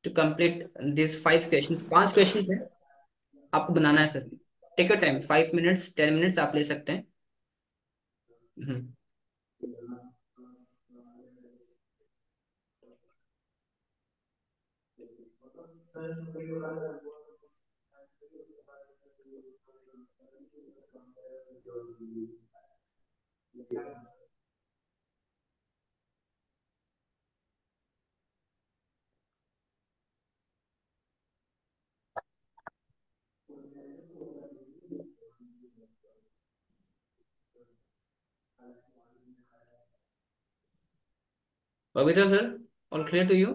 To complete this 5 questions. 5 questions है, आपको बनाना है sir. Take your time, 5 minutes 10 minutes आप ले सकते हैं। Hmm. Babita sir, all clear to you?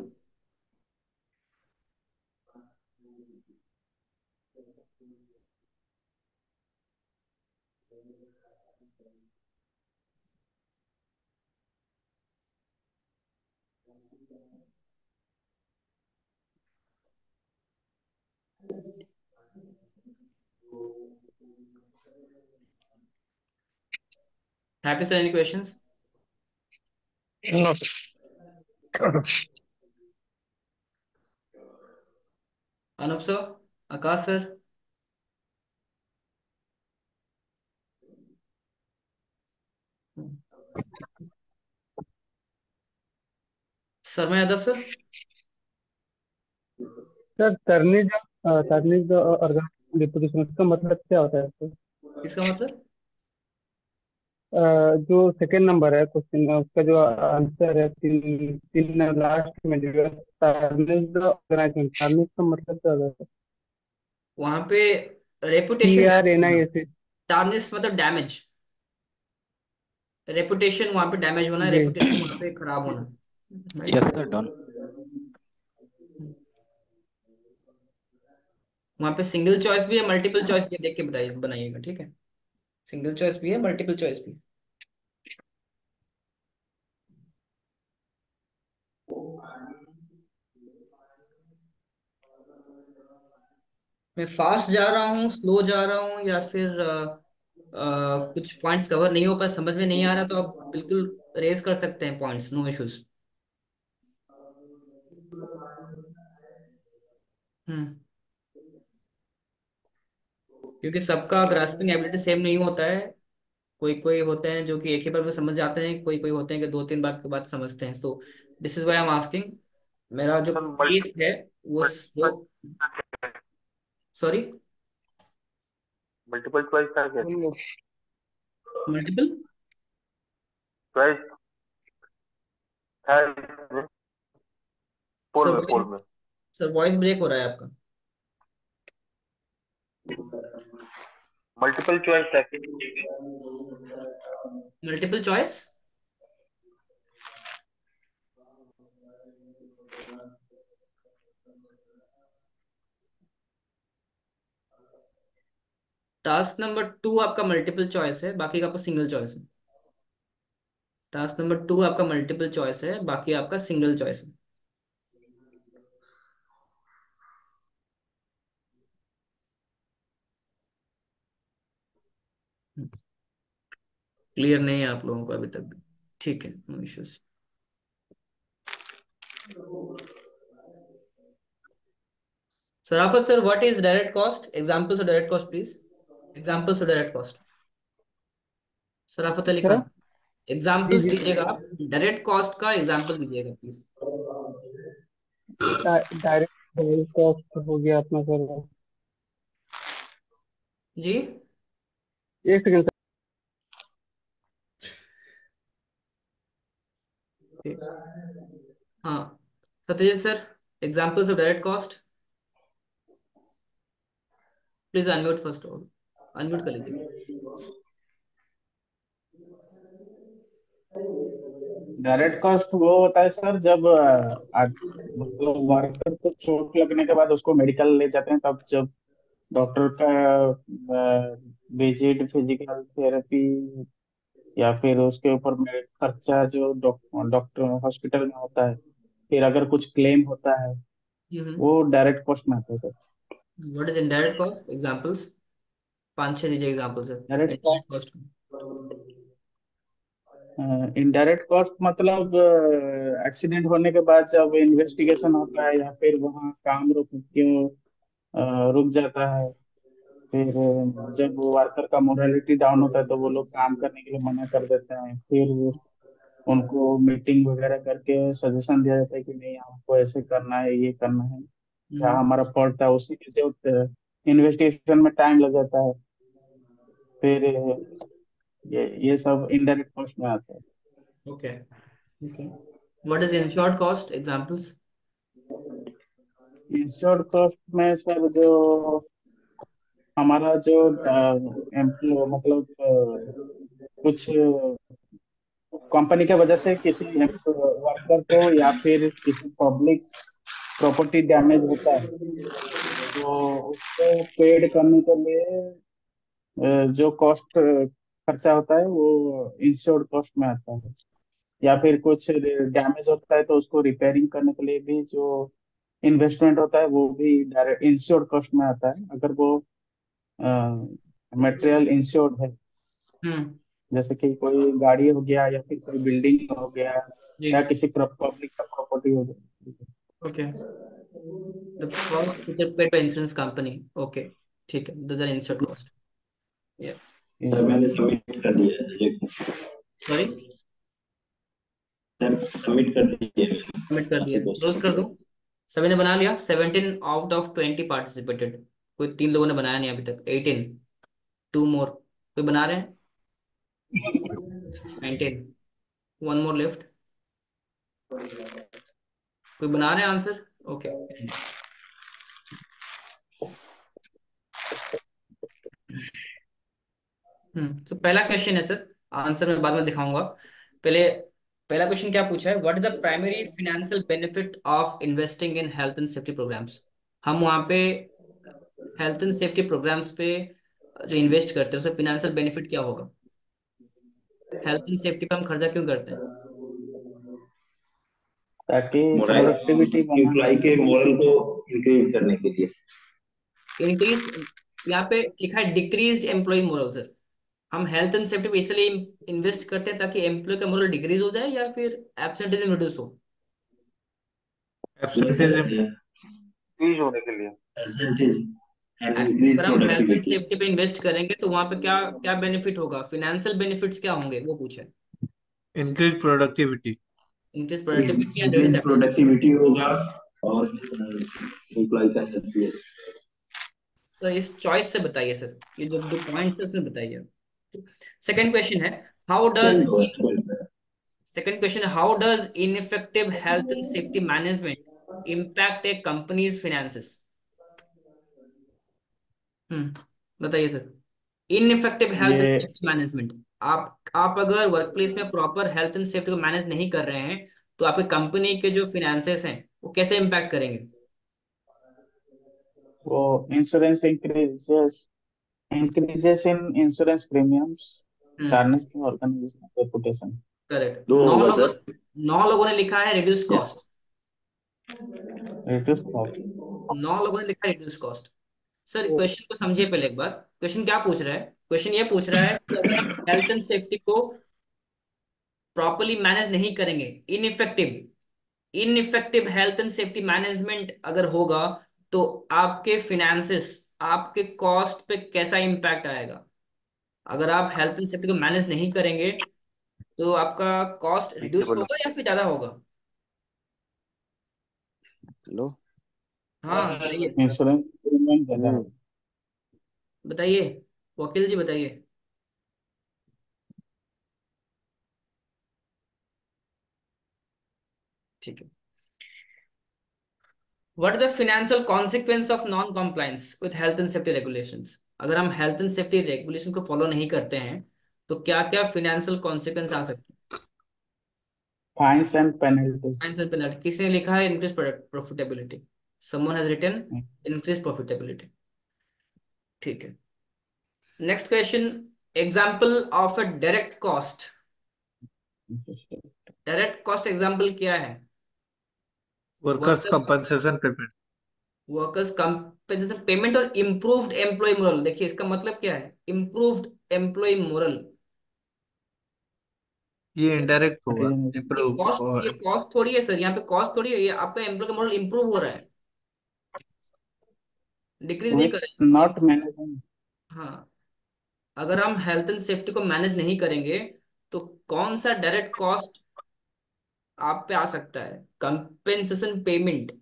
Happy sir, any questions? No. Anoop sir, Akash sir, Sharma Yadav sir. Sir तरनी जो ऑर्गेनाइज रिपोजिशन, उसका मतलब क्या होता है सर? इसका मतलब? जो सेकंड नंबर है क्वेश्चन, उसका जो आंसर है, तीन तीन लास्ट में जो है, टर्निज ऑर्गेनाइजेशन, टर्निज का मतलब क्या होता है? वहां पे T reputation are damage N I होना। S A. टार्निश मतलब डैमेज, रेपुटेशन वहां पे डैमेज होना, जी। रेपुटेशन वहां पे खराब होना। राइट। Yes sir, done. वहां पे सिंगल चॉइस भी है, मल्टीपल चॉइस भी है, देख के बताइए, बनाइएगा, ठीक है? सिंगल चॉइस भी है, मल्टीपल चॉइस भी है। मैं फास्ट जा रहा हूँ, स्लो जा रहा हूँ, या फिर कुछ पॉइंट्स कवर नहीं हो पाए, समझ में नहीं आ रहा, तो आप बिल्कुल रेज कर सकते हैं पॉइंट्स, नो इश्यूज। हम्म। क्योंकि सबका ग्रास्पिंग एबिलिटी सेम नहीं होता है। कोई कोई होते हैं जो कि एक ही बार में समझ जाते हैं, कोई कोई होते हैं कि 2-3 बार के बाद समझते हैं। So this is why I am asking. मेरा जो सर पेस है वो स्लो। सॉरी। मल्टीपल चॉइस था क्या? मल्टीपल। चॉइस था इसमें, पोल सर में, वॉइस पोल में। सर वॉइस ब्रेक हो रहा है आपका। मल्टीपल चॉइस था कि? Multiple choice. टास्क नंबर 2 आपका मल्टीपल चॉइस है, बाकी का आपका सिंगल चॉइस है। टास्क नंबर 2 आपका मल्टीपल चॉइस है, बाकी आपका सिंगल चॉइस है। क्लियर नहीं है आप लोगों को अभी तक भी? ठीक है, no issues. Sharafat sir, what is direct cost? Examples of direct cost please. Examples of direct cost. Sharafat Ali sir. Khan, ji examples जी। दीजिएगा आप, डायरेक्ट कॉस्ट का एग्जांपल दीजिएगा प्लीज। डायरेक्ट कॉस्ट हो गया अपना सर। जी। एक सेकंड ठीक। हाँ, Satyajit sir, examples of direct cost. Please unmute first of all, unmute कर लीजिए। डायरेक्ट कॉस्ट वो होता है सर, जब मतलब वर्कर को चोट लगने के बाद उसको मेडिकल ले जाते हैं, तब जब डॉक्टर का विजिट, फिजिकल थेरेपी, या फिर उसके ऊपर में खर्चा जो डॉक्टर हॉस्पिटल में होता है, फिर अगर कुछ क्लेम होता है, हम्म। वो डायरेक्ट कॉस्ट में आता है sir. What is indirect cost? Examples 5-6 दीजिए example sir. Direct indirect cost. Indirect cost मतलब एक्सीडेंट होने के बाद जब इन्वेस्टिगेशन होता है या फिर वहाँ काम रुक जाता है, फिर जब वर्कर का मोरालिटी डाउन होता है तो वो लोग काम करने के लिए मना कर देते हैं, फिर उनको मीटिंग वगैरह करके सजेशन दिया जाता है कि नहीं आपको ऐसे करना है, ये करना है, क्या हम्म। हमारा फॉल्ट था, उसी के जो इन्वेस्टिगेशन में टाइम लग जाता है। फिर ये सब इनडायरेक्ट कॉस्ट में आता है। Okay. Okay. What is insured cost examples? Insured cost में सर जो हमारा जो एम्प्लॉय मतलब कुछ कंपनी के वजह से किसी वर्कर को या फिर किसी पब्लिक प्रॉपर्टी डैमेज होता है, तो उसको पेड करने के लिए जो कॉस्ट खर्चा होता है वो इंश्योर्ड कॉस्ट में आता है। या फिर कुछ डैमेज होता है तो उसको रिपेयरिंग करने के लिए भी जो इन्वेस्टमेंट होता है वो भी डायरेक्ट इंश्योर्ड कॉस्ट में आता है, अगर वो मटेरियल इंश्योर्ड है। हम्म। जैसे कि कोई गाड़ी हो गया या फिर कोई बिल्डिंग हो गया जी। या किसी पब्लिक का प्रॉपर्टी हो गया। Okay. The cost which are paid by insurance company. Okay. ठीक है, those are insured cost. Yeah. Sir मैंने सबमिट कर दिया है रिजेक्ट। सॉरी। सर सबमिट कर दिया है मैंने सबमिट कर दिया, बाकी क्लोज क्वेश्चन कर के दूं? लिए। सभी ने बना लिया? 17 आउट ऑफ 20 पार्टिसिपेटेड। कोई 3 लोगों ने बनाया नहीं अभी तक। 18। 2 मोर। कोई बना रहे हैं? 19। 1 मोर लेफ्ट। कोई बना रहे हैं आंसर? ओके। तो पहला क्वेश्चन है सर, आंसर मैं बाद में दिखाऊंगा। पहले पहला क्वेश्चन क्या पूछा है? What is the primary financial benefit of investing in health and safety programs? हम वहाँ पे हेल्थ एंड सेफ्टी प्रोग्राम्स पे जो इन्वेस्ट करते हैं उससे फाइनेंशियल बेनिफिट क्या होगा? हेल्थ एंड सेफ्टी पे हम खर्चा क्यों करते हैं? ताकि मोरल प्रोडक्टिविटी एम्प्लॉय बनाने के के लिए। मोरल को इंक्रीज करने के लिए। इंक्रीज। यहाँ पे लिखा है डिक्रीज एम्प्लॉय मोरल सर। हम हेल्थ एंड सेफ्टी पे इसलिए इन्वेस्ट करते हैं ताकि एम्प्लॉय का मोरल डिक्रीज हो जाए या फिर एब्सेंटेजिज्म रिड्यूस हो? नहीं सर, एब्सेंटेजिज्म। इंक्रीज होने के लिए परसेंटेज एंड इंक्रीज अगर हम हेल्थ एंड प्रोडक्टिविटी। सेफ्टी पे इन्वेस्ट करेंगे तो वहां पे क्या क्या बेनिफिट होगा? फाइनेंशियल बेनिफिट्स क्या होंगे वो पूछे। Increase productivity. Increase productivity and reduce increase absenteeism. Productivity होगा और एम्प्लॉय का हेल्थ भी। सर इस चॉइस से बताइए सर, ये जो दो पॉइंट्स है उसमें बताइए। सेकंड क्वेश्चन है, हाउ डज सेकंड क्वेश्चन है, how does ineffective health and safety management impact A companies finances? बताइए सर। इनइफेक्टिव हेल्थ एंड ये सेफ्टी मैनेजमेंट। आप अगर वर्क प्लेस में प्रॉपर हेल्थ एंड सेफ्टी को मैनेज नहीं कर रहे हैं तो आपके कंपनी के जो फिनेंसेस हैं वो कैसे इम्पैक्ट करेंगे? वो insurance increases in insurance premiums, hmm. Tarnish the organization reputation. Correct. दो नौ होगा लोगों सर। 9 लोगों ने लिखा है reduce yes. Cost. Reduce cost. 9 लोगों ने लिखा है रिड्यूस कॉस्ट। सर क्वेश्चन को समझिए पहले एक बार। क्वेश्चन क्या पूछ रहा है? क्वेश्चन ये पूछ रहा है कि अगर हम हेल्थ एंड सेफ्टी को प्रॉपरली मैनेज नहीं करेंगे, ineffective ineffective health and safety management अगर होगा तो आपके फिनेंसेस, आपके कॉस्ट पे कैसा इम्पैक्ट आएगा? अगर आप हेल्थ एंड सेफ्टी को मैनेज नहीं करेंगे तो आपका कॉस्ट पीछे रिड्यूस बोलो। होगा या फिर ज्यादा होगा? हेलो। हाँ बताइए। इंश्योरेंस प्रीमियम ज्यादा हम्म। है। बताइए वकील जी बताइए। ठीक है। What is the financial consequence of non compliance with health and safety regulations? अगर हम हेल्थ एंड सेफ्टी रेगुलेशन को फॉलो नहीं करते हैं तो क्या क्या फाइनेंशियल कॉन्सिक्वेंस आ सकते हैं? Fines and penalties. Financial penalty. किसी ने लिखा है increase profitability. Someone has written increase profitability. ठीक है। Next question, example of a direct cost. Direct cost example क्या है? Workers workers compensation payment. Workers compensation payment और इम्प्रूव्ड एम्प्लॉय मोरल। देखिए इसका मतलब क्या है, इम्प्रूव्ड एम्प्लॉय मोरल। ये इनडायरेक्ट होगा, ये इम्प्रूव कॉस्ट, ये और कॉस्ट थोड़ी है सर, यहाँ पे कॉस्ट थोड़ी है, ये आपका एम्प्लॉय का मॉडल इंप्रूव हो रहा है, डिक्रीज नहीं विथ कर नॉट रहे। मैनेजिंग। हाँ, अगर हम हेल्थ एंड सेफ्टी को मैनेज नहीं करेंगे तो कौन सा डायरेक्ट कॉस्ट आप पे आ सकता है? Compensation payment.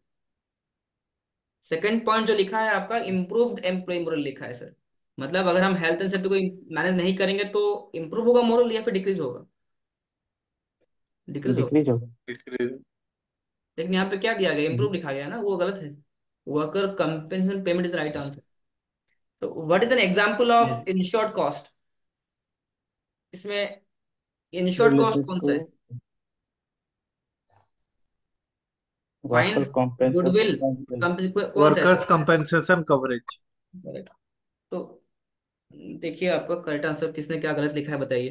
सेकंड पॉइंट जो लिखा है आपका, इम्प्रूव्ड एम्प्लॉय मोरल लिखा है सर। मतलब अगर हम हेल्थ एंड सेफ्टी को मैनेज नहीं करेंगे तो इम्प्रूव होगा मोरल या फिर डिक्रीज होगा? डिक्रीज होगा। डिक्रीज होगा। लेकिन यहाँ पे क्या दिया गया, हम्म। इम्प्रूव लिखा गया ना, वो गलत है। Worker compensation payment is right answer. तो what is an example of insured cost? इसमें इंश्योर्ड कॉस्ट रिलेटेड कौन सा टू है? Worker fines, goodwill, compensation. कौन सा है वर्कर्स कंपेंसेशन कवरेज। इसमें? तो देखिए आपका करेक्ट आंसर किसने क्या गलत लिखा है बताइए।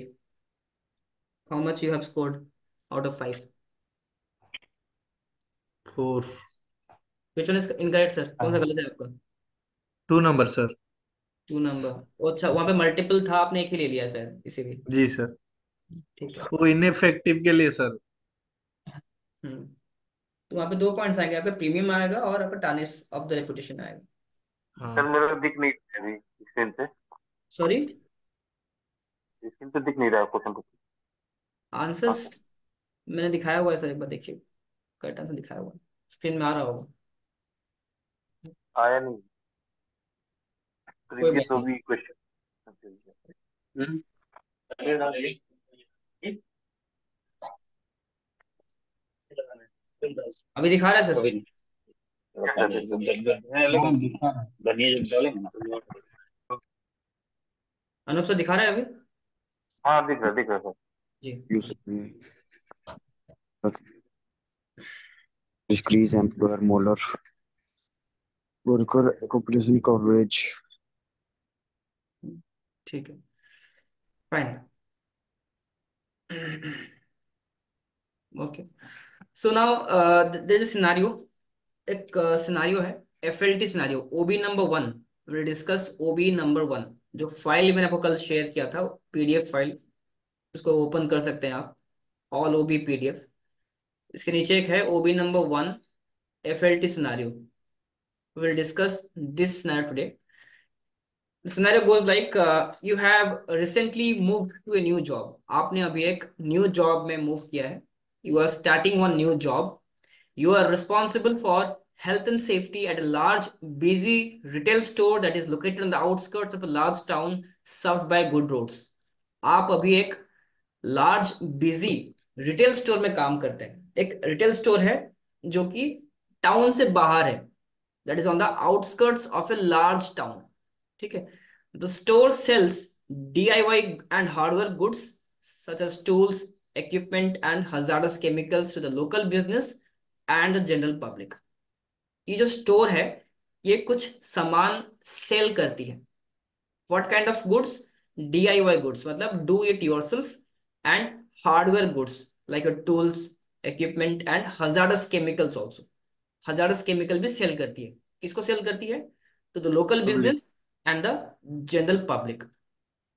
How much you have scored out of 5? 4। Which one is incorrect sir, कौन सा गलत है आपका? 2 नंबर सर। 2 नंबर। अच्छा, वहां पे मल्टीपल था, आपने एक ही ले लिया सर इसीलिए। जी सर, ठीक है। वो इनफेक्टिव के लिए सर। हम्म। तो वहां पे 2 पॉइंट्स आएंगे, आपका प्रीमियम आएगा और आपका टार्निश ऑफ द रेपुटेशन आएगा। सर हाँ। मेरा दिख नहीं रहा है अभी स्क्रीन पे। सॉरी, स्क्रीन पे दिख नहीं रहा है क्वेश्चन कुछ। हाँ आंसर्स मैंने दिखाया हुआ है सर, एक बार देखिए, करेक्ट आंसर दिखाया हुआ है, स्क्रीन में आ रहा होगा। आया नहीं। कोई प्रीवियस बात जो नहीं। भी क्वेश्चन। हम्म। अभी दिखा रहा है सर? अभी नहीं। क्या सर? हाँ, दिखा रहा है। धनिया जब डालेंगे ना अनूप सर दिखा रहा है अभी? हाँ दिख रहा है सर। जी। use decrease employer molar worker compensation coverage. ठीक है, fine. Okay, so now there is a scenario, एक सिनेरियो है, FLT scenario, OB number 1। Will discuss OB number 1। जो फाइल मैंने आपको कल शेयर किया था, पीडीएफ फाइल, उसको ओपन कर सकते हैं आप, ऑल ओबी पीडीएफ। इसके नीचे एक है OB number 1, FLT scenario. Will discuss this scenario today. The scenario goes like, you have recently moved to a new job. आपने अभी एक न्यू जॉब में मूव किया है। You are starting one new job. You are responsible for health and safety at a large, busy retail store that is located on the outskirts of a large town served by good roads. आप अभी एक large busy retail store में काम करते हैं। एक retail store है जो कि टाउन से बाहर है, that is on the outskirts of a large town. ठीक है। The store sells DIY and hardware goods such as tools, equipment and hazardous chemicals to the local business and the general public. ये जो store है, ये कुछ सामान cell करती है। What kind of goods? DIY goods, मतलब do it yourself, and hardware goods like your tools, equipment and hazardous chemicals also. Hazardous chemical भी सेल करती है। किसको सेल करती है? To the local public. business and the general public.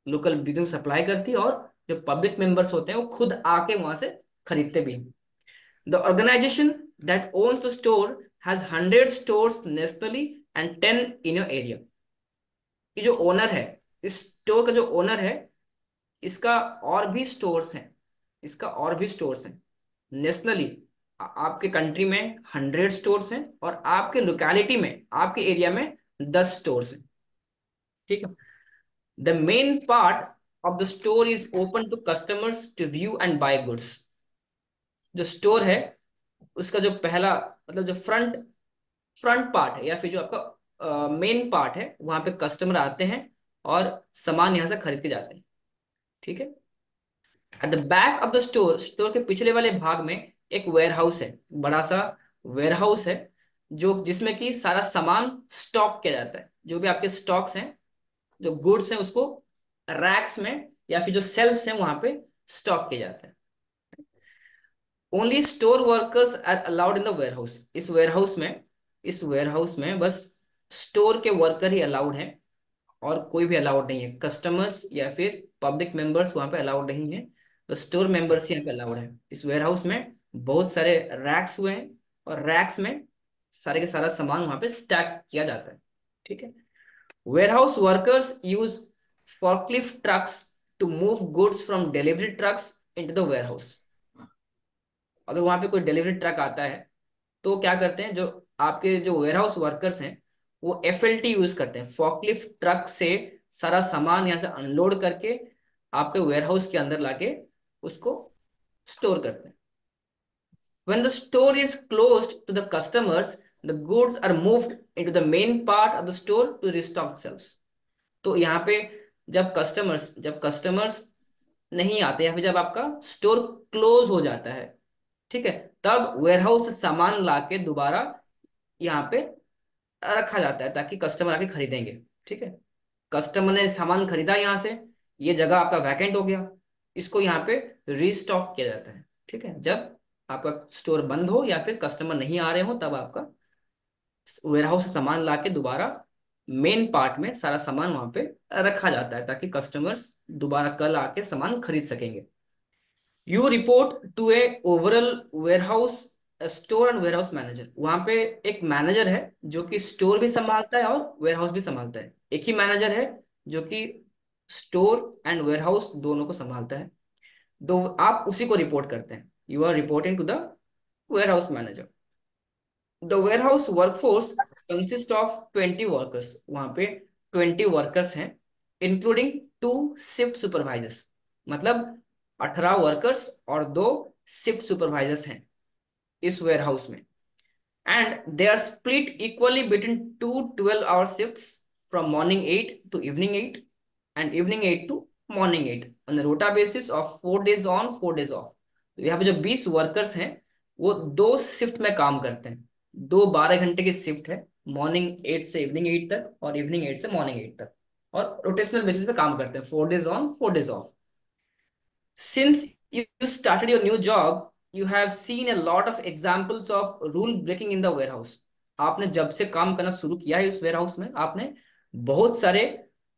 Local business supply करती है और जो पब्लिक मेंबर्स होते हैं वो खुद आके वहां से खरीदते भी हैं। The organization that owns the store has 100 stores nationally and 10 in your area. ये जो ओनर है, इस स्टोर का जो ओनर है, इसका और भी स्टोर्स हैं, इसका और भी स्टोर्स हैं नेशनली। आपके कंट्री में 100 स्टोर्स हैं और आपके लोकेलिटी में, आपके एरिया में 10 स्टोर्स हैं। ठीक है। The main part of the store is open to customers to view and buy goods. जो स्टोर है उसका जो पहला, मतलब जो फ्रंट फ्रंट पार्ट है या फिर जो आपका मेन पार्ट है, वहां पे कस्टमर आते हैं और सामान यहाँ से खरीद के जाते हैं। ठीक है। At the back of the store, store के पिछले वाले भाग में एक वेयर हाउस है, बड़ा सा वेयर हाउस है, जो जिसमें कि सारा सामान स्टॉक किया जाता है। जो भी आपके स्टॉक्स हैं, जो गुड्स हैं, उसको रैक्स में या फिर जो सेल्फ्स हैं वहां पे स्टॉक किया जाता है। Only store workers are allowed in the warehouse. इस वेयर हाउस में बस स्टोर के वर्कर ही अलाउड हैं और कोई भी अलाउड नहीं है। कस्टमर्स या फिर पब्लिक मेंबर्स वहां पे अलाउड नहीं है। तो स्टोर मेंबर्स यहाँ पे अलाउड है। इस वेयर हाउस में बहुत सारे रैक्स हुए हैं, और रैक्स में सारे के सारा सामान वहां पे स्टैक किया जाता है। ठीक है। Warehouse workers use forklift trucks to move goods from delivery trucks into the warehouse। अगर वहां पे कोई डिलीवरी ट्रक आता है तो क्या करते हैं, जो आपके जो वेयरहाउस वर्कर्स हैं वो एफएलटी यूज करते हैं, फॉकलिफ्ट ट्रक से सारा सामान यहाँ से अनलोड करके आपके वेयरहाउस के अंदर लाके उसको स्टोर करते हैं। When the store is closed to the customers, the goods are moved into the main part of the store to restock shelves। तो यहाँ पे जब कस्टमर्स नहीं आते, या फिर जब आपका स्टोर क्लोज हो जाता है, ठीक है, तब वेयरहाउस से सामान लाके दोबारा यहाँ पे रखा जाता है ताकि कस्टमर आके खरीदेंगे। ठीक है। कस्टमर ने सामान खरीदा यहाँ से, ये जगह आपका वैकेंट हो गया, इसको यहाँ पे रीस्टॉक किया जाता है। ठीक है। जब आपका स्टोर बंद हो या फिर कस्टमर नहीं आ रहे हो, तब आपका वेयरहाउस से सामान लाके दोबारा मेन पार्ट में सारा सामान वहां पे रखा जाता है ताकि कस्टमर्स दोबारा कल आके सामान खरीद सकेंगे। You report to a overall warehouse store and warehouse manager. वहां पे एक मैनेजर है जो कि स्टोर भी संभालता है और वेयरहाउस भी संभालता है। एक ही मैनेजर है जो कि स्टोर एंड वेयरहाउस दोनों को संभालता है। दो आप उसी को रिपोर्ट करते हैं। You are reporting to the warehouse manager. The warehouse workforce consist of 20 workers. वहां पे 20 वर्कर्स हैं, इंक्लूडिंग 2 शिफ्ट सुपरवाइजर्स। मतलब 18 वर्कर्स और 2 शिफ्ट सुपरवाइजर्स हैं इस वेयरहाउस में। And they are split equally between 2 12 hour shifts from morning 8 to evening 8 and evening 8 to morning 8 on a rota basis of 4 days on 4 days off। तो यहाँ पे जो 20 workers हैं वो 2 शिफ्ट में काम करते हैं। 2 12 घंटे की शिफ्ट है, मॉर्निंग 8 से इवनिंग 8 तक और इवनिंग 8 से मॉर्निंग 8 तक, और रोटेशनल बेसिस पे काम करते हैं, 4 days on 4 days off। Since you started your new job, you have seen a lot of examples of rule breaking in the warehouse। आपने जब से काम करना शुरू किया है इस वेयरहाउस में, आपने बहुत सारे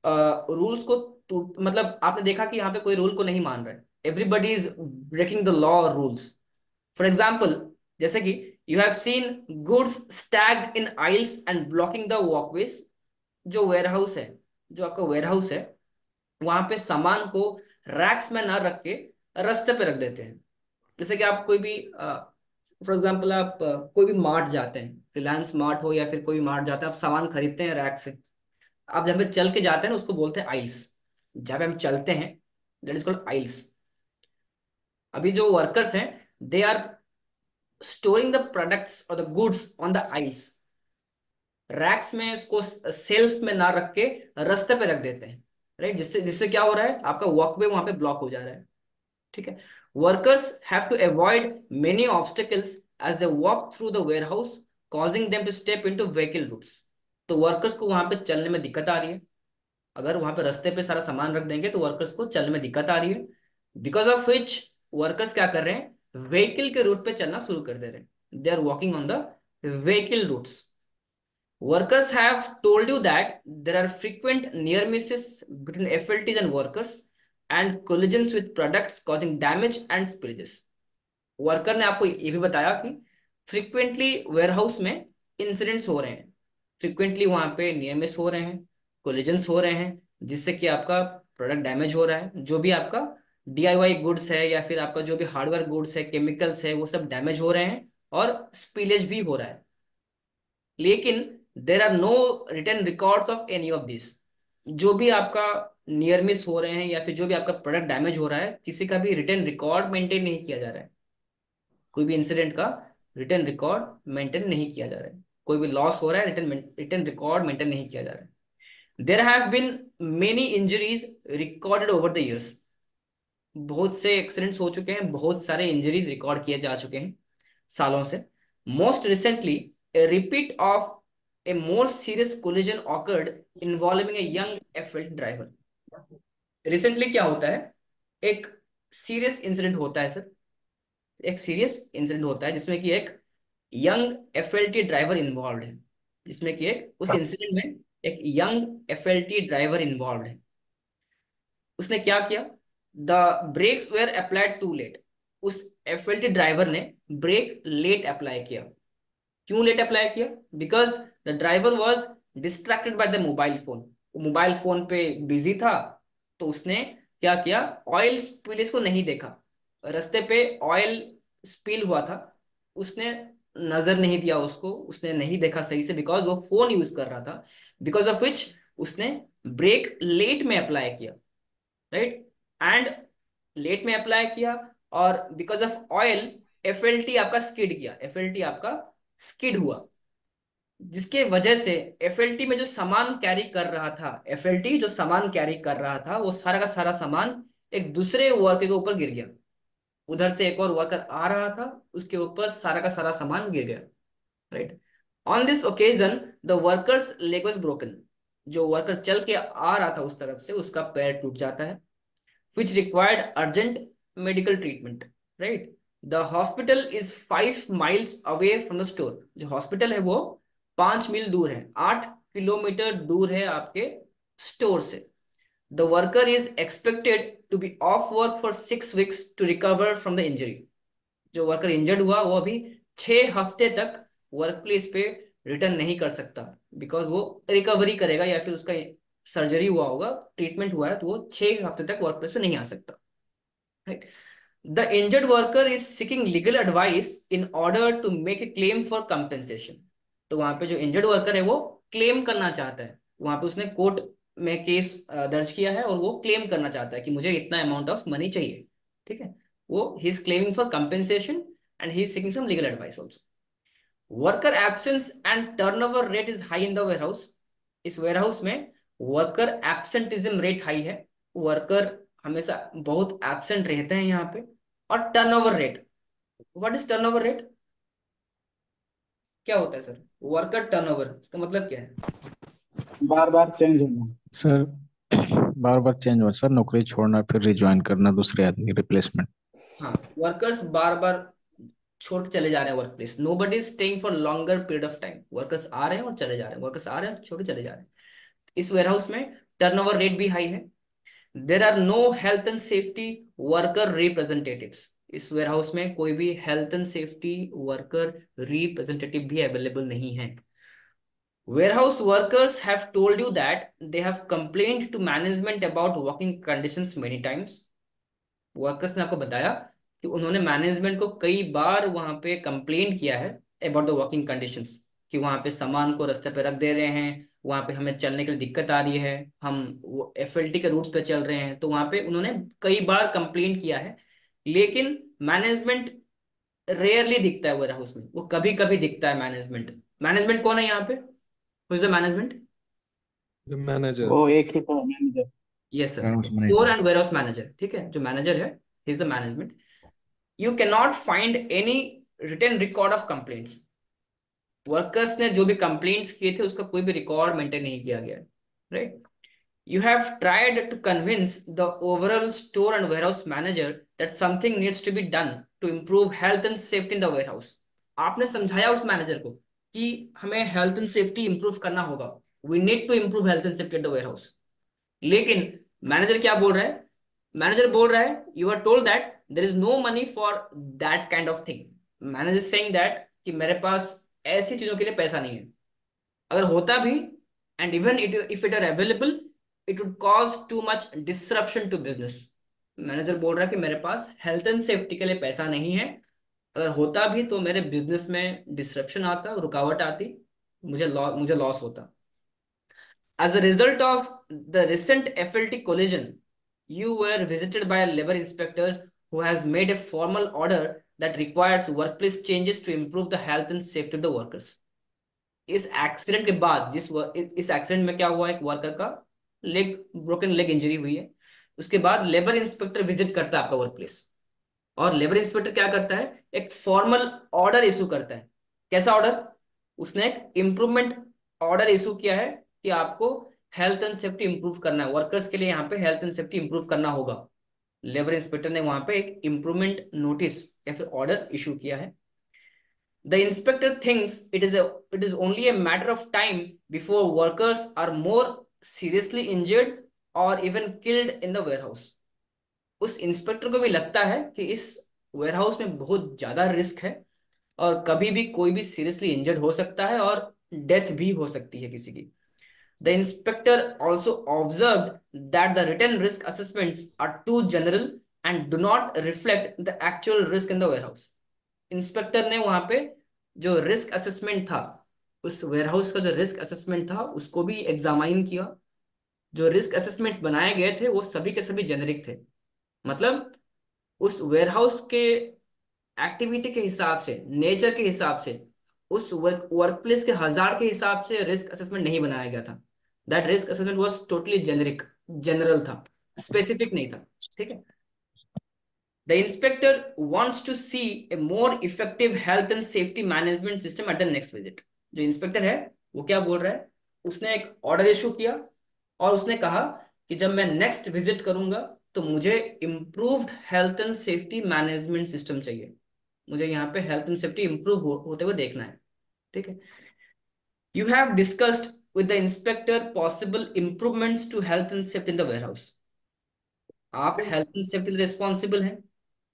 रूल्स को मतलब आपने देखा कि यहाँ पे कोई रूल को नहीं मान रहा है। Everybody is breaking the law और रूल्स। फॉर एग्जाम्पल, जैसे कि you have seen goods staged in aisles and blocking the walkways. जो वेयरहाउस है, जो आपका वेयरहाउस है, वहां पे सामान को रैक्स में ना रख के रास्ते पे रख देते हैं। जैसे कि आप कोई भी फॉर एग्जांपल आप कोई भी मार्ट जाते हैं, रिलायंस मार्ट हो या फिर कोई मार्ट जाते हैं, आप सामान खरीदते हैं रैक से। आप जब पे चल के जाते हैं ना उसको बोलते हैं आइल्स। जहाँ पे हम चलते हैं दैट इज कॉल्ड आइल्स। अभी जो वर्कर्स हैं they are storing the products और the goods on the aisles. Racks में उसको सेल्फ में ना रख के रास्ते पे रख देते हैं, राइट। जिससे जिससे क्या हो रहा है, आपका वॉकवे वहां पे ब्लॉक हो जा रहा है। ठीक है। Workers have to avoid many obstacles as they walk through the warehouse, causing them to step into vehicle routes. तो वर्कर्स को वहां पे चलने में दिक्कत आ रही है। अगर वहां पे रास्ते पे सारा सामान रख देंगे तो वर्कर्स को चलने में दिक्कत आ रही है, बिकॉज ऑफ विच वर्कर्स क्या कर रहे हैं, व्हीकल के रूट पे चलना शुरू कर दे रहे हैं। They are walking on the vehicle routes. Workers have told you that there are frequent near misses between FLTs and workers and collisions with products causing damage and spillages। Worker ने आपको ये भी बताया कि फ्रीक्वेंटली वेयरहाउस में incidents हो रहे हैं, फ्रीक्वेंटली वहां पे नियर मिस हो रहे हैं, कोलिजन्स हो रहे हैं, जिससे कि आपका प्रोडक्ट डैमेज हो रहा है। जो भी आपका DIY गुड्स है या फिर आपका जो भी हार्डवेयर गुड्स है, केमिकल्स है, वो सब डैमेज हो रहे हैं और स्पिलेज भी हो रहा है। लेकिन there are no return records of any of this. जो भी आपका नियर मिस हो रहे हैं या फिर जो भी आपका प्रोडक्ट डैमेज हो रहा है, किसी का भी रिटर्न रिकॉर्ड मेंटेन नहीं किया जा रहा है। कोई भी इंसिडेंट का रिटर्न रिकॉर्ड मेंटेन नहीं किया जा रहा है। कोई भी लॉस हो रहा है, रिटर्न रिटर्न रिकॉर्ड मेंटेन नहीं किया जा रहा है। There have been many injuries recorded over the years. बहुत से एक्सीडेंट्स हो चुके हैं, बहुत सारे इंजरीज रिकॉर्ड किए जा चुके हैं सालों से। Most recently a repeat of a more serious collision occurred involving a young FLT driver। Recently क्या होता है, एक सीरियस इंसिडेंट होता है सर, एक सीरियस इंसिडेंट होता है जिसमें कि एक यंग FLT ड्राइवर इन्वॉल्व है। जिसमें कि एक उस इंसिडेंट में एक यंग FLT ड्राइवर इन्वॉल्व है। उसने क्या किया, the brakes were applied too late. उस एफएलटी ड्राइवर ने ब्रेक लेट अप्लाई किया। क्यों लेट अप्लाई किया? Because the driver was distracted by the mobile phone. वो मोबाइल फोन पे बिजी था, तो उसने क्या किया, ऑयल स्पिल को नहीं देखा। रास्ते पे ऑयल स्पिल हुआ था, उसने नजर नहीं दिया उसको, उसने नहीं देखा सही से, बिकॉज वो फोन यूज कर रहा था। बिकॉज ऑफ विच उसने ब्रेक लेट में अप्लाई किया, राइट। एंड लेट में अप्लाई किया, और बिकॉज ऑफ ऑयल एफएलटी आपका स्किड किया, एफएलटी आपका स्किड हुआ, जिसके वजह से एफएलटी में जो सामान कैरी कर रहा था, एफएलटी जो सामान कैरी कर रहा था, वो सारा का सारा सामान एक दूसरे वर्कर के ऊपर गिर गया। उधर से एक और वर्कर आ रहा था, उसके ऊपर सारा का सारा सामान गिर गया, right. On this occasion the workers leg was broken. जो वर्कर चल के आ रहा था उस तरफ से, उसका पैर टूट जाता है, which required urgent medical treatment, right? The hospital is 5 miles away from the store. जो हॉस्पिटल है वो 5 मील दूर है, 8 किलोमीटर दूर है आपके स्टोर से। The worker is expected to be off work for 6 weeks to recover from the injury. जो वर्कर इंजर्ड हुआ वो अभी 6 हफ्ते तक वर्क प्लेस पे रिटर्न नहीं कर सकता, बिकॉज वो रिकवरी करेगा, या फिर उसका सर्जरी हुआ होगा, ट्रीटमेंट हुआ है, तो वो 6 हफ्ते तक वर्क प्लेस पे नहीं आ सकता, right. The injured worker is seeking legal advice in order to make a claim for compensation. तो वहां पे जो इंजर्ड वर्कर है वो क्लेम करना चाहता है, वहां पे उसने कोर्ट में केस दर्ज किया है, और वो क्लेम करना चाहता है कि मुझे इतना अमाउंट ऑफ मनी चाहिए, ठीक है। वो he is claiming for compensation and he is seeking some legal advice also. Worker absence and turnover rate is high in the warehouse. इस वेयरहाउस में वर्कर एब्सेंटिज्म रेट हाई है, worker हमेशा बहुत absent रहते हैं यहाँ पे। और turnover rate, what is turnover rate? क्या होता है सर वर्कर टर्नओवर, इसका मतलब क्या है? बार बार चेंज होना। सर बार बार चेंज हो, सर नौकरी छोड़ना फिर रिज्वाइन करना दूसरे आदमी, रिप्लेसमेंट। हाँ, वर्कर्स बार बार छोड़ के चले जा रहे हैं work place. Nobody is staying for longer period of time. Workers आ रहे हैं और चले जा रहे हैं, वर्कर्स आ रहे हैं छोड़ के चले जा रहे हैं। इस वेयरहाउस में टर्नओवर रेट भी हाई है। There are no health and safety worker representatives. इस वेयरहाउस में कोई भी health and safety worker representative भी अवेलेबल नहीं है। Warehouse workers have told you that they have complained to management about working conditions many times. Workers ने आपको बताया कि उन्होंने मैनेजमेंट को कई बार वहां पे कंप्लेन किया है अबाउट द वर्किंग कंडीशंस, कि वहां पे सामान को रास्ते पे रख दे रहे हैं, वहां पे हमें चलने के लिए दिक्कत आ रही है, हम वो एफएलटी के रूट्स पे चल रहे हैं, तो वहां पे उन्होंने कई बार कंप्लेन किया है। लेकिन मैनेजमेंट रेयरली दिखता है वेयर हाउस में, वो कभी कभी दिखता है मैनेजमेंट। मैनेजमेंट कौन है यहाँ पे? Who is the management? The manager. वो एक ही तो manager. Yes sir, Warehouse store manager. And warehouse manager, ठीक है, जो मैनेजर है he is the management. You can not find any written record of complaints. Workers ने जो भी कंप्लेंट्स किए थे उसका कोई भी रिकॉर्ड मेंटेन नहीं किया गया, right. You have tried to convince the overall store and warehouse manager that something needs to be done to improve health and safety in the warehouse. आपने समझाया उस मैनेजर को कि हमें हेल्थ एंड सेफ्टी इंप्रूव करना होगा, we need to improve health and safety at the warehouse. लेकिन manager क्या बोल रहा है? मैनेजर बोल रहा है you are told that there is no money for that kind of thing. Manager saying that कि मेरे पास ऐसी चीजों के लिए पैसा नहीं है। अगर होता भी, and even it if it are available, it would cause too much disruption to business. Manager बोल रहा है कि मेरे पास हेल्थ एंड सेफ्टी के लिए पैसा नहीं है, अगर होता भी तो मेरे बिजनेस में डिसरप्शन आता, रुकावट आती, मुझे लॉस होता। As a result of the recent FLT collision, you were visited by a labor inspector who has made a formal order that requires workplace changes to improve the health and safety of the workers. इस accident के बाद इस accident में क्या हुआ, एक worker का broken leg injury हुई है। उसके बाद लेबर इंस्पेक्टर विजिट करता है आपका वर्क प्लेस, और लेबर इंस्पेक्टर क्या करता है, एक फॉर्मल ऑर्डर इशू करता है। कैसा ऑर्डर? उसने एक इम्प्रूवमेंट ऑर्डर इशू किया है कि आपको हेल्थ एंड सेफ्टी इंप्रूव करना है, वर्कर्स के लिए यहाँ पे हेल्थ एंड सेफ्टी इंप्रूव करना होगा। लेबर इंस्पेक्टर ने वहां पे एक इम्प्रूवमेंट नोटिस या फिर ऑर्डर इशू किया है। The inspector thinks it is only a matter of time before workers are more seriously injured और even killed in the warehouse. उस इंस्पेक्टर को भी लगता है कि इस वेयरहाउस में बहुत ज्यादा रिस्क है और कभी भी कोई भी सीरियसली इंजर्ड हो सकता है और डेथ भी हो सकती है किसी की। The inspector also observe that the written risk assessments are too general and do not reflect the actual risk in the warehouse. Inspector ने वहां पे जो रिस्क असेसमेंट था, उस वेयरहाउस का जो रिस्क असेसमेंट था उसको भी एग्जामाइन किया। जो रिस्क असेसमेंट्स बनाए गए थे वो सभी के सभी जेनेरिक थे। मतलब उस वेयरहाउस के एक्टिविटी के हिसाब से, नेचर के हिसाब से, उस वर्क प्लेस के हजार के हिसाब से रिस्क असेसमेंट नहीं बनाया गया था। That risk assessment was totally generic, general था, स्पेसिफिक नहीं था। ठीक है। The inspector wants to see a more effective health and safety management system at the next visit. जो इंस्पेक्टर है वो क्या बोल रहा है, उसने एक ऑर्डर इशू किया और उसने कहा कि जब मैं नेक्स्ट विजिट करूंगा तो मुझे improved health and safety management system चाहिए। मुझे यहाँ पे हेल्थ एंड सेफ्टी इंप्रूव होते हुए देखना है। ठीक है। You have discussed with the inspector possible improvements to health and safety in the warehouse. आप हेल्थ एंड सेफ्टी रिस्पॉन्सिबल हैं।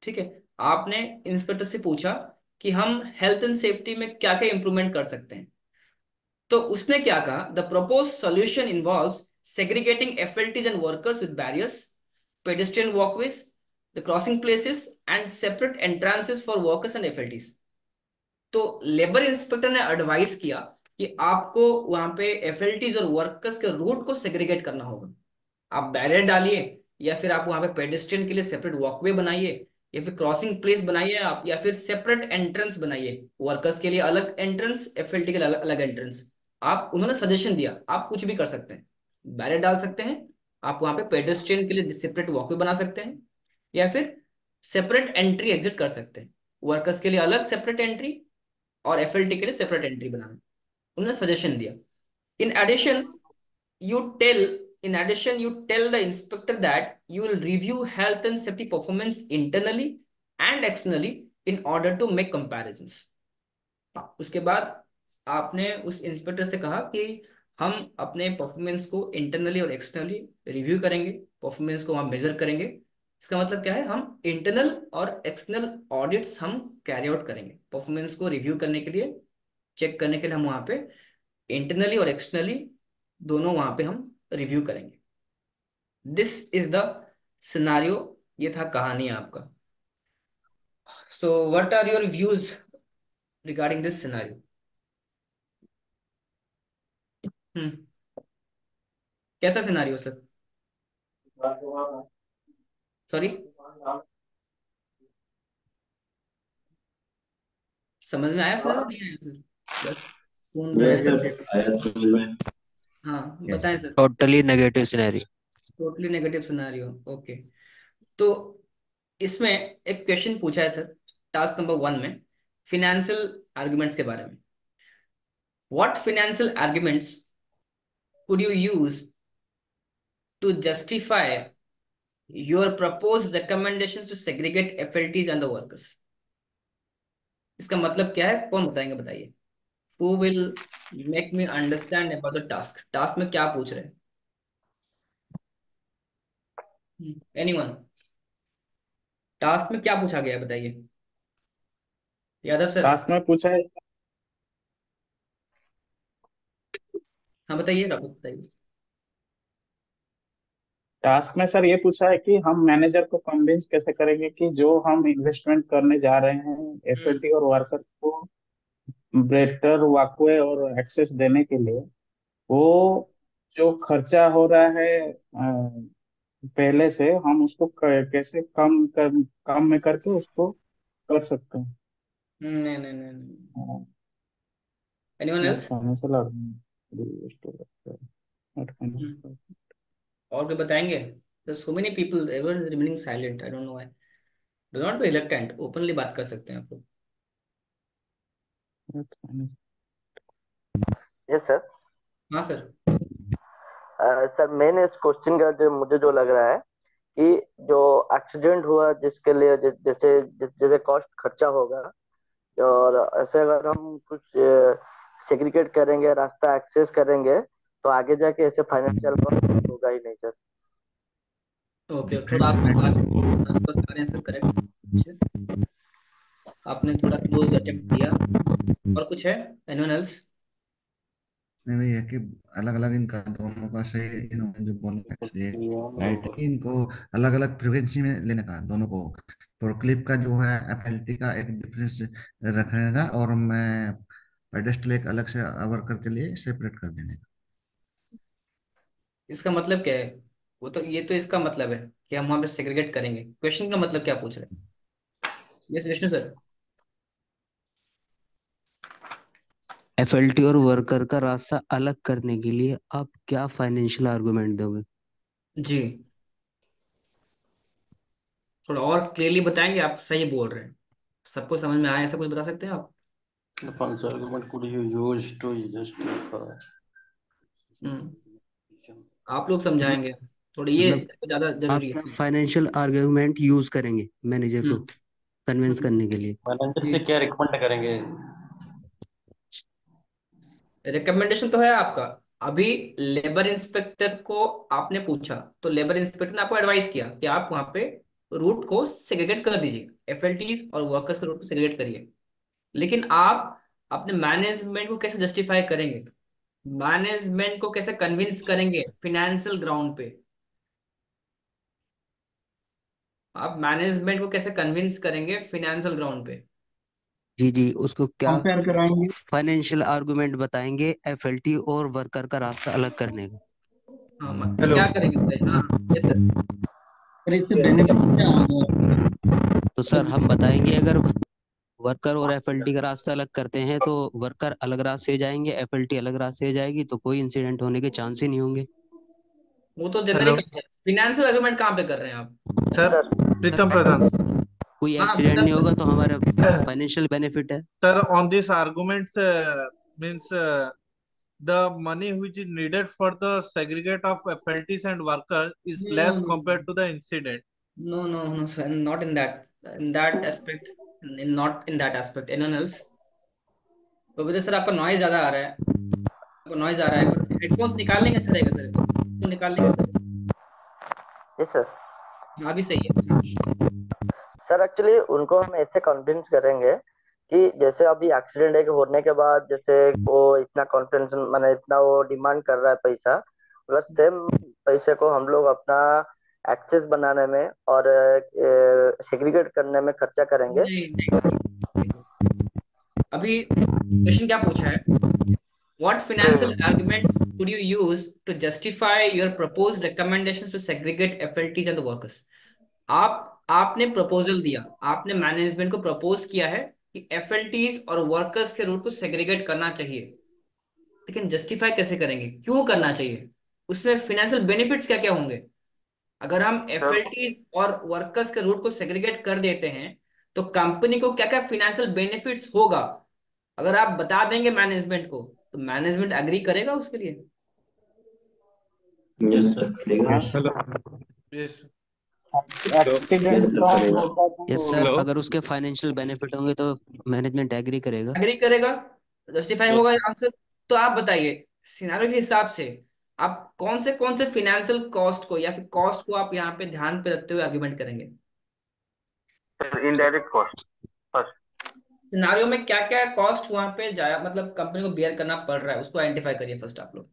ठीक है। आपने इंस्पेक्टर से पूछा कि हम हेल्थ एंड सेफ्टी में क्या क्या इंप्रूवमेंट कर सकते हैं। तो उसने क्या कहा, the propose solution involves segregating FLTs and workers with barriers, pedestrian walkways, the crossing places, and separate entrances for workers and FLTs। तो लेबर इंस्पेक्टर ने एडवाइस किया कि आपको वहां पे एफएलटीज और वर्कर्स के रूट को सेग्रीगेट करना होगा। आप बैरियर डालिए, या फिर आप वहां पे पेडेस्ट्रियन के लिए सेपरेट वॉकवे बनाइए, या फिर क्रॉसिंग प्लेस बनाइए आप, या फिर सेपरेट एंट्रेंस बनाइए। वर्कर्स के लिए अलग एंट्रेंस, एफएलटी के लिए अलग अलग एंट्रेंस। आप उन्होंने सजेशन दिया, आप कुछ भी कर सकते हैं। बैरियर डाल सकते हैं, आप वहां पे पेडेस्ट्रियन के लिए सेपरेट वॉकवे बना सकते हैं, या फिर सेपरेट एंट्री एग्जिट कर सकते हैं। वर्कर्स के लिए अलग सेपरेट एंट्री और एफएलटी के लिए सेपरेट एंट्री बनाना, उन्होंने सजेशन दिया। In addition you tell you tell the inspector that you will review health and safety performance internally and externally in order to make comparisons। उसके बाद आपने उस इंस्पेक्टर से कहा कि हम अपने परफॉर्मेंस को इंटरनली और एक्सटर्नली रिव्यू करेंगे, परफॉर्मेंस को हम मेजर करेंगे। इसका मतलब क्या है, हम इंटरनल और एक्सटर्नल ऑडिट्स हम कैरी आउट करेंगे। परफॉर्मेंस को रिव्यू करने के लिए, चेक करने के लिए हम वहां पे इंटरनली और एक्सटर्नली दोनों वहां पे हम रिव्यू करेंगे। This is the scenario. ये था कहानी आपका। So what are your views regarding this scenario? Hmm. कैसा सिनारियो सर? सॉरी, समझ में आया सिनारियो, नहीं आया सर? बस सुन रहे मेरे हैं। सर आया समझ में। हाँ यस। बताएं sir. Totally negative scenario. Totally negative scenario, okay. तो इसमें एक क्वेश्चन पूछा है सर, टास्क नंबर 1 में, फिनेंशियल आर्गुमेंट्स के बारे में। What financial arguments could you use to justify your proposed recommendations to segregate FLTs and the workers? इसका मतलब क्या है, कौन बताएंगे, बताइए। Who will make me understand about the task? Task में क्या पूछ रहे हैं? एनीवन? टास्क में क्या पूछा गया है बताइए। यादव सर? टास्क में पूछा है, हाँ बताइए, डॉक्टर बताइए। टास्क में सर ये पूछा है कि हम मैनेजर को कन्विंस कैसे करेंगे कि जो हम इन्वेस्टमेंट करने जा रहे हैं हम्म। एफएलटी और वर्कर को बेटर वॉकवे और एक्सेस देने के लिए, वो जो खर्चा हो रहा है पहले से, हम उसको कैसे कम में करके उसको कर सकते हैं। नहीं नहीं नहीं नहीं। Anyone not else? फाइनेंशियल और नॉट हम्म। फाइनेंशियल। और कोई बताएंगे? There's so many people ever remaining silent, I don't know why. Do not be reluctant, openly बात कर सकते हैं आप लोग। Yes sir. हाँ सर। सर मैंने इस क्वेश्चन का जो मुझे जो लग रहा है कि जो एक्सीडेंट हुआ जिसके लिए जैसे जैसे कॉस्ट खर्चा होगा, और ऐसे अगर हम कुछ सेग्रीगेट करेंगे, रास्ता एक्सेस करेंगे, तो आगे जाके ऐसे फाइनेंशियल कॉस्ट होगा ही नहीं सर। ओके, थोड़ा आप विस्तार आसपास आ रहे हैं सर, करेक्ट। आपने थोड़ा क्लोज अटेम्प्ट दिया। और कुछ है? Anyone else? नहीं वही है कि अलग अलग इनका दोनों का सही, इन्होंने जो बोला एक्चुअली राइट है कि इनको अलग अलग फ्रिक्वेंसी में लेने का दोनों को। और क्लिप का जो है एफएलटी का एक डिफरेंस रखने का, और मैं पेडेस्टल एक अलग से वर्कर के लिए सेपरेट कर देने का। इसका मतलब क्या है? वो तो, ये तो इसका मतलब है कि हम वहां पे सेग्रीगेट करेंगे। क्वेश्चन का मतलब क्या पूछ रहे हैं? Yes Vishnu sir. एफएलटी और वर्कर का रास्ता अलग करने के लिए आप क्या फाइनेंशियल आर्गुमेंट दोगे? जी, थोड़ा और क्लियरली बताएंगे? आप सही बोल रहे हैं, सबको समझ में आया ऐसा कुछ बता सकते हैं आप? The funds argument could you use to justify? हम्म, आप लोग मतलब समझाएंगे थोड़ा, ये मतलब ज्यादा आप जरूरी क्या है। फाइनेंशियल आर्गुमेंट यूज करेंगे मैनेजर को हम्म। कन्विंस हम्म। करने के लिए? मैनेजर जी, से क्या रिकमेंड करेंगे? रिकमेंडेशन तो है आपका। अभी लेबर इंस्पेक्टर को आपने पूछा, तो लेबर इंस्पेक्टर ने आपको एडवाइस किया कि आप वहां पे रूट को सेग्रीगेट कर दीजिए, एफएलटीज और वर्कर्स के रूट को सेग्रीगेट करिए। लेकिन आप अपने मैनेजमेंट को कैसे जस्टिफाई करेंगे? मैनेजमेंट को कैसे कन्विंस करेंगे फिनेंशियल ग्राउंड पे? आप मैनेजमेंट को कैसे कन्विंस करेंगे फिनेंशियल ग्राउंड पे? जी जी, उसको क्या कंपेयर कराएंगे। फाइनेंशियल आर्गुमेंट बताएंगे एफएलटी और वर्कर का रास्ता अलग करने का? हाँ, हेलो। क्या करेंगे बताइए। हाँ हाँ, यस सर। और इससे बेनिफिट क्या होगा? तो सर हम बताएंगे, अगर वर्कर और एफएलटी का रास्ता अलग करते हैं तो वर्कर अलग रास्ते से जाएंगे, एफएलटी अलग रास्ते से जाएगी, तो कोई इंसिडेंट होने के चांस ही नहीं होंगे। वो तो हेलो जेनरिक है। फिनेंशियल आर्गुमेंट कहाँ पे कर रहे हैं आप? सर, सर प्रीतम प्रधान। कोई हाँ एक्सीडेंट नहीं होगा तो हमारा फाइनेंशियल बेनिफिट है। Sir, on this arguments means the money which is needed for the segregate of FLTs and workers is no less no compared to the incident. No no no sir, not in that aspect, not in that aspect. Anyone else? तो वजह sir आपका noise ज्यादा आ रहा है, आपका noise आ रहा है, headphones निकाल लेंगे अच्छा रहेगा सर, एक बार हेडफोन निकाल लेंगे सर। Yes sir. हाँ अभी सही है, हाँ। सर एक्चुअली उनको हम ऐसे कन्विंस करेंगे कि जैसे अभी एक्सीडेंट एक होने के बाद जैसे वो इतना कॉन्फिडेंस मैंने इतना वो डिमांड कर रहा है पैसा, अगर सेम पैसे को हम लोग अपना एक्सेस बनाने में और सेग्रीगेट करने में खर्चा करेंगे। नहीं नहीं नहीं नहीं। अभी क्वेश्चन क्या पूछा है? What financial hmm. arguments could you use to justify your proposed recommendations to segregate FLTs and the workers? आपने प्रपोजल दिया, आपने मैनेजमेंट को प्रपोज किया है कि एफएलटीज और वर्कर्स के रूट को सेग्रीगेट करना चाहिए। लेकिन जस्टिफाई कैसे करेंगे, क्यों करना चाहिए? उसमें फिनेंशियल बेनिफिट्स क्या क्या होंगे? अगर हम सर एफएलटीज और वर्कर्स के रूट को सेग्रीगेट कर देते हैं तो कंपनी को क्या क्या फिनेंशियल बेनिफिट्स होगा? अगर आप बता देंगे मैनेजमेंट को, तो मैनेजमेंट एग्री करेगा उसके लिए? यस सर करेगा। Yes. Hello. Yes. Hello. Accident का होता यस सर, तो अगर उसके फाइनेंशियल बेनिफिट होंगे तो मैनेजमेंट एग्री करेगा। एग्री करेगा, जस्टिफाई होगा आंसर। तो आप बताइए, सिनारियो के हिसाब से आप कौन से फिनेंशियल कॉस्ट को या फिर कॉस्ट को आप यहाँ पे ध्यान पे रखते हुए आर्ग्यूमेंट करेंगे? Indirect cost first. सिनारियो में क्या क्या कॉस्ट वहां पे जाया, मतलब कंपनी को बियर करना पड़ रहा है, उसको आइडेंटिफाई करिए फर्स्ट आप लोग।